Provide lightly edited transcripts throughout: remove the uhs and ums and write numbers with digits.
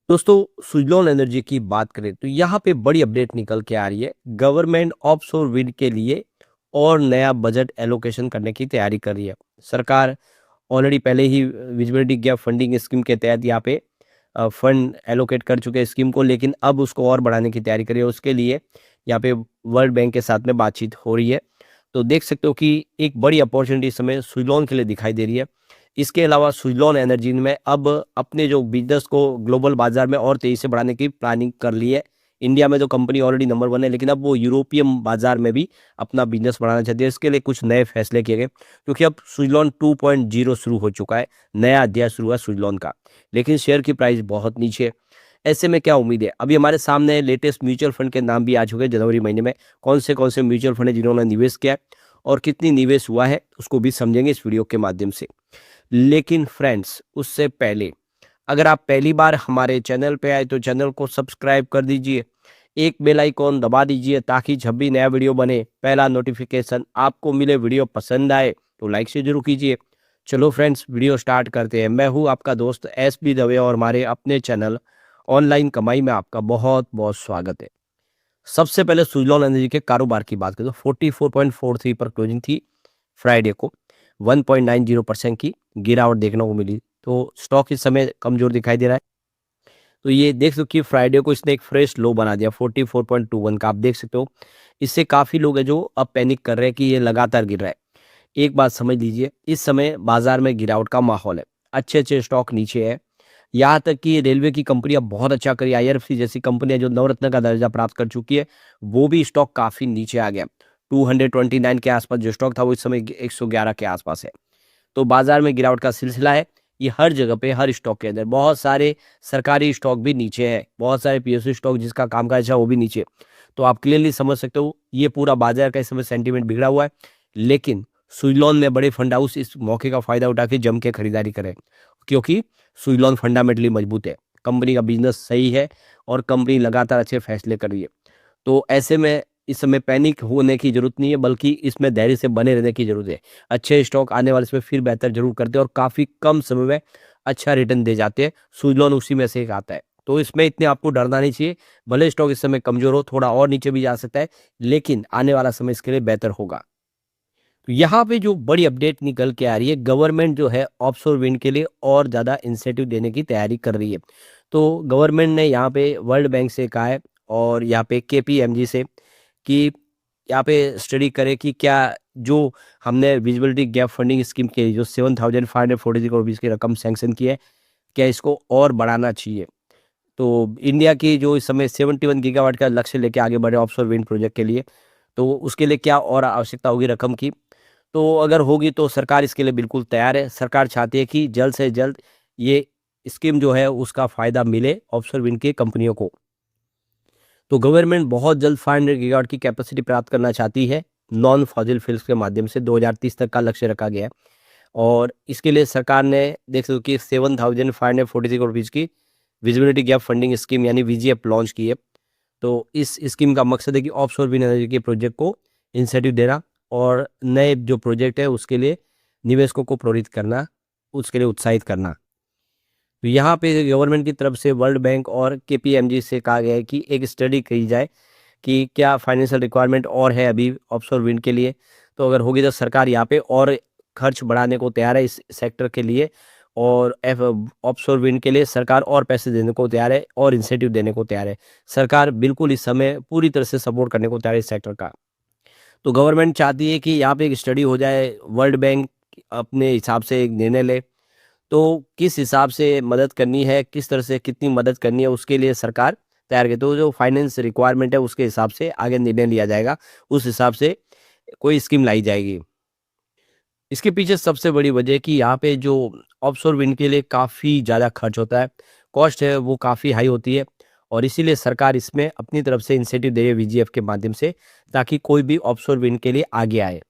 दोस्तों, सुजलॉन एनर्जी की बात करें तो यहाँ पे बड़ी अपडेट निकल के आ रही है। गवर्नमेंट ऑफशोर विंड के लिए और नया बजट एलोकेशन करने की तैयारी कर रही है। सरकार ऑलरेडी पहले ही विजिबिलिटी गैप फंडिंग स्कीम के तहत यहाँ पे फंड एलोकेट कर चुके हैं स्कीम को, लेकिन अब उसको और बढ़ाने की तैयारी कर रही है। उसके लिए यहाँ पे वर्ल्ड बैंक के साथ में बातचीत हो रही है। तो देख सकते हो कि एक बड़ी अपॉर्चुनिटी इस समय सुजलॉन के लिए दिखाई दे रही है। इसके अलावा सुजलॉन एनर्जी में अब अपने जो बिजनेस को ग्लोबल बाजार में और तेजी से बढ़ाने की प्लानिंग कर ली है। इंडिया में तो कंपनी ऑलरेडी नंबर 1 है, लेकिन अब वो यूरोपियन बाजार में भी अपना बिजनेस बढ़ाना चाहती है। इसके लिए कुछ नए फैसले किए गए, क्योंकि अब सुजलॉन 2.0 शुरू हो चुका है। नया अध्याय शुरू हुआ सुजलॉन का, लेकिन शेयर की प्राइस बहुत नीचे है। ऐसे में क्या उम्मीद है? अभी हमारे सामने लेटेस्ट म्यूचुअल फंड के नाम भी आ चुके हैं जनवरी महीने में। कौन से म्यूचुअल फंड है जिन्होंने निवेश किया है और कितनी निवेश हुआ है, उसको भी समझेंगे इस वीडियो के माध्यम से। लेकिन फ्रेंड्स, उससे पहले अगर आप पहली बार हमारे चैनल पे आए तो चैनल को सब्सक्राइब कर दीजिए, एक बेल आइकॉन दबा दीजिए ताकि जब भी नया वीडियो बने पहला नोटिफिकेशन आपको मिले। वीडियो पसंद आए तो लाइक से जरूर कीजिए। चलो फ्रेंड्स, वीडियो स्टार्ट करते हैं। मैं हूँ आपका दोस्त SB दवे और हमारे अपने चैनल ऑनलाइन कमाई में आपका बहुत बहुत स्वागत है। सबसे पहले सुजलॉन एनर्जी के कारोबार की बात करें तो 44.43 पर क्लोजिंग थी फ्राइडे को। 1.90% की गिरावट देखने को मिली, तो स्टॉक इस समय कमजोर दिखाई दे रहा है। तो ये देख सकते हो कि फ्राइडे को इसने एक फ्रेश लो बना दिया 44.21 का। आप देख सकते हो, इससे काफी लोग हैं जो अब पैनिक कर रहे हैं कि ये लगातार गिर रहा है। एक बात समझ लीजिए, इस समय बाजार में गिरावट का माहौल है। अच्छे अच्छे स्टॉक नीचे है। यहाँ तक कि रेलवे की कंपनियां बहुत अच्छा करी। IRFC जैसी कंपनियां जो नवरत्न का दर्जा प्राप्त कर चुकी है, वो भी स्टॉक काफी नीचे आ गया। 229 के आसपास जो स्टॉक था वो इस समय 111 के आसपास है। तो बाजार में गिरावट का सिलसिला है। ये हर जगह पे, हर स्टॉक के अंदर। बहुत सारे सरकारी स्टॉक भी नीचे है, बहुत सारे PSU स्टॉक जिसका कामकाज है वो भी नीचे। तो आप क्लियरली समझ सकते हो ये पूरा बाजार का इस समय सेंटीमेंट बिगड़ा हुआ है। लेकिन सुजलॉन में बड़े फंड हाउस इस मौके का फायदा उठा के जम के खरीदारी करें, क्योंकि सुजलॉन फंडामेंटली मजबूत है, कंपनी का बिजनेस सही है और कंपनी लगातार अच्छे फैसले कर रही है। तो ऐसे में इस समय पैनिक होने की जरूरत नहीं है, बल्कि इसमें धैर्य से बने रहने की जरूरत है। अच्छे स्टॉक आने वाले समय फिर बेहतर जरूर करते हैं और काफी कम समय में अच्छा रिटर्न दे जाते हैं। सुजलॉन उसी में से एक आता है, तो इसमें इतने आपको डरना नहीं चाहिए। भले स्टॉक इस समय कमजोर हो, थोड़ा और नीचे भी जा सकता है, लेकिन आने वाला समय इसके लिए बेहतर होगा। तो यहाँ पे जो बड़ी अपडेट निकल के आ रही है, गवर्नमेंट जो है ऑफशोर विंड के लिए और ज़्यादा इंसेंटिव देने की तैयारी कर रही है। तो गवर्नमेंट ने यहाँ पे वर्ल्ड बैंक से कहा है और यहाँ पे KPMG से कि यहाँ पे स्टडी करें कि क्या जो हमने विजिबिलिटी गैप फंडिंग स्कीम के लिए जो 7,543 करोड़ रुपीज़ की रकम सैंक्शन की है, क्या इसको और बढ़ाना चाहिए। तो इंडिया की जो इस समय 71 गीगावाट का लक्ष्य लेके आगे बढ़े ऑफशोर विंड प्रोजेक्ट के लिए, तो उसके लिए क्या और आवश्यकता होगी रकम की। तो अगर होगी तो सरकार इसके लिए बिल्कुल तैयार है। सरकार चाहती है कि जल्द से जल्द ये स्कीम जो है उसका फ़ायदा मिले ऑफशोर विंड की कंपनियों को। तो गवर्नमेंट बहुत जल्द 500 गीगावाट की कैपेसिटी प्राप्त करना चाहती है नॉन फॉसिल फ्यूल्स के माध्यम से। 2030 तक का लक्ष्य रखा गया है और इसके लिए सरकार ने देख सकते हो कि 7,543 करोड़ रुपीज़ की विजिबिलिटी गैप फंडिंग स्कीम यानी VGF लॉन्च की है। तो इस स्कीम का मकसद है कि ऑफशोर विंड एनर्जी के प्रोजेक्ट को इंसेंटिव देना और नए जो प्रोजेक्ट है उसके लिए निवेशकों को प्रेरित करना, उसके लिए उत्साहित करना। तो यहाँ पे गवर्नमेंट की तरफ से वर्ल्ड बैंक और KPMG से कहा गया है कि एक स्टडी की जाए कि क्या फाइनेंशियल रिक्वायरमेंट और है अभी ऑफशोर विंड के लिए। तो अगर होगी तो सरकार यहाँ पे और खर्च बढ़ाने को तैयार है इस सेक्टर के लिए, और ऑफशोर विंड के लिए सरकार और पैसे देने को तैयार है और इंसेंटिव देने को तैयार है। सरकार बिल्कुल इस समय पूरी तरह से सपोर्ट करने को तैयार है इस सेक्टर का। तो गवर्नमेंट चाहती है कि यहाँ पे एक स्टडी हो जाए, वर्ल्ड बैंक अपने हिसाब से एक निर्णय ले। तो किस हिसाब से मदद करनी है, किस तरह से कितनी मदद करनी है, उसके लिए सरकार तैयार है। तो जो फाइनेंस रिक्वायरमेंट है उसके हिसाब से आगे निर्णय लिया जाएगा, उस हिसाब से कोई स्कीम लाई जाएगी। इसके पीछे सबसे बड़ी वजह है कि यहाँ पे जो ऑफशोर विंड के लिए काफ़ी ज़्यादा खर्च होता है, कॉस्ट है वो काफ़ी हाई होती है, और इसीलिए सरकार इसमें अपनी तरफ से इंसेंटिव दे रही है VGF के माध्यम से, ताकि कोई भी ऑफशोर विंड के लिए आगे आए।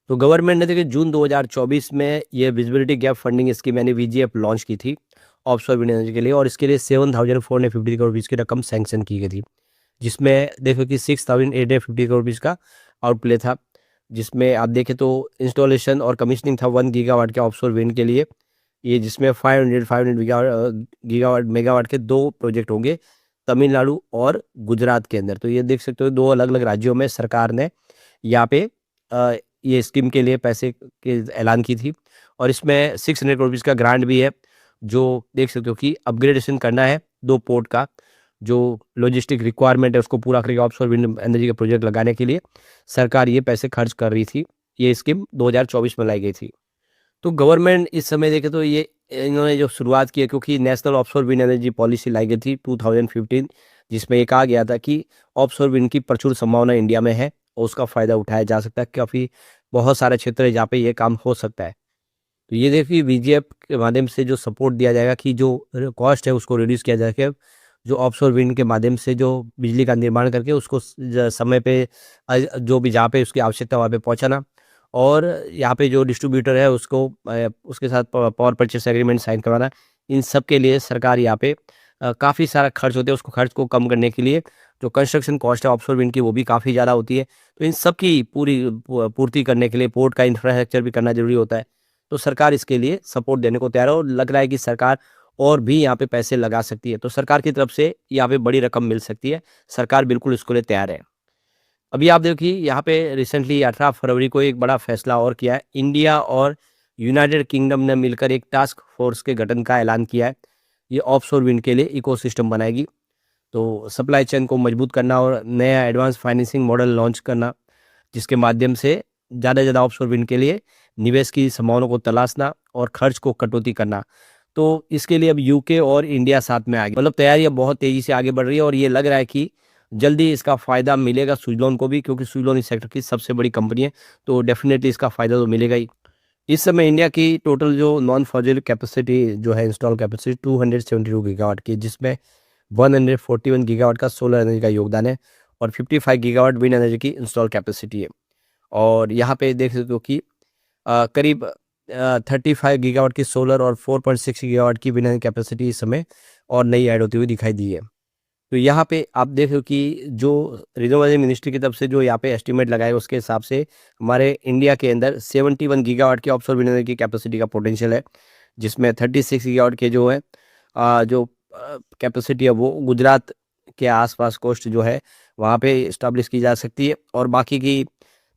तो गवर्नमेंट ने देखिए जून 2024 में ये विजिबिलिटी गैप फंडिंग स्कीम यानी VGF लॉन्च की थी ऑफशोर विंड एनर्जी के लिए, और इसके लिए 7,450 करोड़ रुपीज़ की रकम सैंक्शन की गई थी, जिसमें देखो कि 6,850 करोड़ रुपीज़ का आउटप्ले था। जिसमें आप देखें तो इंस्टॉलेशन और कमीशनिंग था 1 गीगावाट के ऑफशोर विंड के लिए, ये जिसमें 500 गीगावाट मेगावाट के 2 प्रोजेक्ट होंगे तमिलनाडु और गुजरात के अंदर। तो ये देख सकते हो 2 अलग-अलग राज्यों में सरकार ने यहाँ पे ये स्कीम के लिए पैसे के ऐलान की थी और इसमें 600 करोड़ रुपीज़ का ग्रांट भी है, जो देख सकते हो कि अपग्रेडेशन करना है 2 पोर्ट का, जो लॉजिस्टिक रिक्वायरमेंट है उसको पूरा करेगा ऑफशोर विंड एनर्जी के प्रोजेक्ट लगाने के लिए सरकार ये पैसे खर्च कर रही थी। ये स्कीम 2024 में लाई गई थी। तो गवर्नमेंट इस समय देखे तो ये इन्होंने जो शुरुआत की है क्योंकि national offshore wind energy policy लाई गई थी 2015 जिसमें ये कहा गया था कि ऑफशोर विंड की प्रचुर संभावना इंडिया में है और उसका फ़ायदा उठाया जा सकता है। काफ़ी बहुत सारे क्षेत्र है जहाँ पे ये काम हो सकता है। तो ये देखिए वीजीएफ के माध्यम से जो सपोर्ट दिया जाएगा कि जो कॉस्ट है उसको रिड्यूस किया जाएगा, जो ऑफशोर विंड के माध्यम से जो बिजली का निर्माण करके उसको समय पे जो भी जहाँ पे उसकी आवश्यकता वहाँ पे पहुँचाना और यहाँ पे जो डिस्ट्रीब्यूटर है उसको उसके साथ पावर परचेस एग्रीमेंट साइन करवाना। इन सब के लिए सरकार यहाँ पे काफ़ी सारा खर्च होते हैं, उसको खर्च को कम करने के लिए जो कंस्ट्रक्शन कॉस्ट है ऑफशोर विंड की वो भी काफ़ी ज़्यादा होती है। तो इन सब की पूर्ति करने के लिए पोर्ट का इंफ्रास्ट्रक्चर भी करना ज़रूरी होता है। तो सरकार इसके लिए सपोर्ट देने को तैयार है और लग रहा है कि सरकार और भी यहाँ पे पैसे लगा सकती है। तो सरकार की तरफ से यहाँ पे बड़ी रकम मिल सकती है। सरकार बिल्कुल इसको लिए तैयार है। अभी आप देखिए यहाँ पे रिसेंटली 18 फरवरी को एक बड़ा फैसला और किया है। इंडिया और यूनाइटेड किंगडम ने मिलकर एक टास्क फोर्स के गठन का ऐलान किया है। ये ऑफशोर विंड के लिए इकोसिस्टम बनाएगी। तो सप्लाई चेन को मजबूत करना और नया एडवांस फाइनेंसिंग मॉडल लॉन्च करना, जिसके माध्यम से ज़्यादा से ज़्यादा ऑफशोर विंड के लिए निवेश की संभावनाओं को तलाशना और खर्च को कटौती करना। तो इसके लिए अब यूके और इंडिया साथ में आ गए, मतलब तैयारियां बहुत तेज़ी से आगे बढ़ रही है और ये लग रहा है कि जल्दी इसका फ़ायदा मिलेगा सुज़लोन को भी, क्योंकि सुज़लोन इस सेक्टर की सबसे बड़ी कंपनी है। तो डेफिनेटली इसका फ़ायदा तो मिलेगा ही। इस समय इंडिया की टोटल जो नॉन फॉजिल कैपेसिटी जो है इंस्टॉल कैपेसिटी 272 गीगावाट की, जिसमें 141 गीगावाट का सोलर एनर्जी का योगदान है और 55 गीगावाट विंड एनर्जी की इंस्टॉल कैपेसिटी है। और यहाँ पे देख सकते हो कि करीब 35 गीगावाट की सोलर और 4.6 गीगावाट की विंड एनर्जी कैपेसिटी इस समय और नई ऐड होती हुई दिखाई दी है। तो यहाँ पे आप देख रहे हो कि जो रिन्यूएबल मिनिस्ट्री की तरफ से जो यहाँ पे एस्टीमेट लगाए उसके हिसाब से हमारे इंडिया के अंदर 71 गीगावाट की ऑफशोर विंड एनर्जी की कैपेसिटी का पोटेंशियल है, जिसमें 36 गीगावाट के जो है जो कैपेसिटी है वो गुजरात के आसपास कोस्ट जो है वहाँ पे इस्टेब्लिश की जा सकती है और बाकी की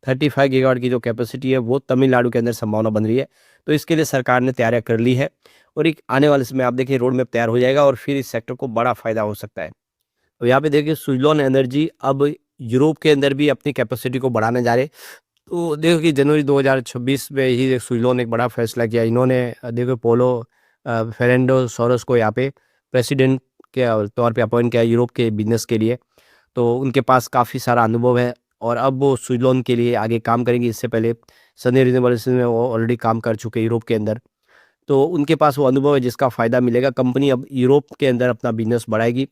35 गीगावाट की जो कैपेसिटी है वो तमिलनाडु के अंदर संभावना बन रही है। तो इसके लिए सरकार ने तैयारियां कर ली है और एक आने वाले समय आप देखिए रोड मैप तैयार हो जाएगा और फिर इस सेक्टर को बड़ा फायदा हो सकता है। तो यहाँ पे देखिए सुज़लोन एनर्जी अब यूरोप के अंदर भी अपनी कैपेसिटी को बढ़ाने जा रहे हैं। तो देखो कि जनवरी 2026 में ही सुज़लोन एक बड़ा फैसला किया। इन्होंने देखो पोलो फेर्नांडो सोरेस को यहाँ पे प्रेसिडेंट के तौर पे अपॉइंट किया यूरोप के बिजनेस के लिए। तो उनके पास काफ़ी सारा अनुभव है और अब वो सुज़लोन के लिए आगे काम करेंगे। इससे पहले सनी रिन्यूएबल्स में वो ऑलरेडी काम कर चुके हैं यूरोप के अंदर। तो उनके पास वो अनुभव है जिसका फ़ायदा मिलेगा। कंपनी अब यूरोप के अंदर अपना बिजनेस बढ़ाएगी।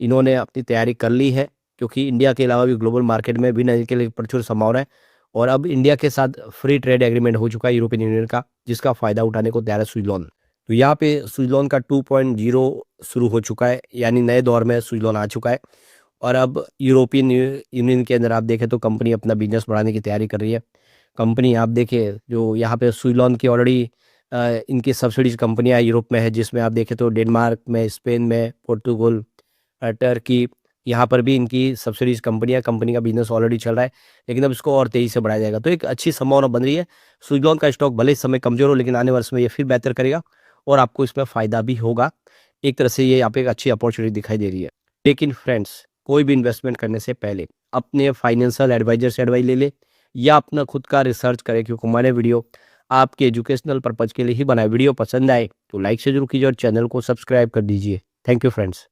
इन्होंने अपनी तैयारी कर ली है क्योंकि इंडिया के अलावा भी ग्लोबल मार्केट में विंड एनर्जी के लिए प्रचुर संभावना है और अब इंडिया के साथ फ्री ट्रेड एग्रीमेंट हो चुका है यूरोपियन यूनियन का, जिसका फ़ायदा उठाने को तैयार है सुज़लोन। तो यहाँ पे सुज़लोन का 2.0 शुरू हो चुका है, यानी नए दौर में सुज़लोन आ चुका है और अब यूरोपियन यूनियन के अंदर आप देखें तो कंपनी अपना बिजनेस बढ़ाने की तैयारी कर रही है। कंपनी आप देखें जो यहाँ पे सुज़लोन की ऑलरेडी इनकी सब्सिडीज कंपनियाँ यूरोप में है, जिसमें आप देखें तो डेनमार्क में, स्पेन में, पोर्तुगल, टर्की, यहाँ पर भी इनकी सब्सिडीज कंपनी का बिजनेस ऑलरेडी चल रहा है, लेकिन अब इसको और तेज़ी से बढ़ाया जाएगा। तो एक अच्छी संभावना बन रही है। सुज़लोन का स्टॉक भले इस समय कमज़ोर हो लेकिन आने वर्ष में ये फिर बेहतर करेगा और आपको इसमें फ़ायदा भी होगा। एक तरह से ये यहाँ पे एक अच्छी अपॉर्चुनिटी दिखाई दे रही है। लेकिन फ्रेंड्स, कोई भी इन्वेस्टमेंट करने से पहले अपने फाइनेंशियल एडवाइजर से एडवाइस ले ले या अपना खुद का रिसर्च करें, क्योंकि हमारे वीडियो आपके एजुकेशनल पर्पज़ के लिए ही बनाए। वीडियो पसंद आए तो लाइक से जरूर कीजिए और चैनल को सब्सक्राइब कर दीजिए। Thank you friends.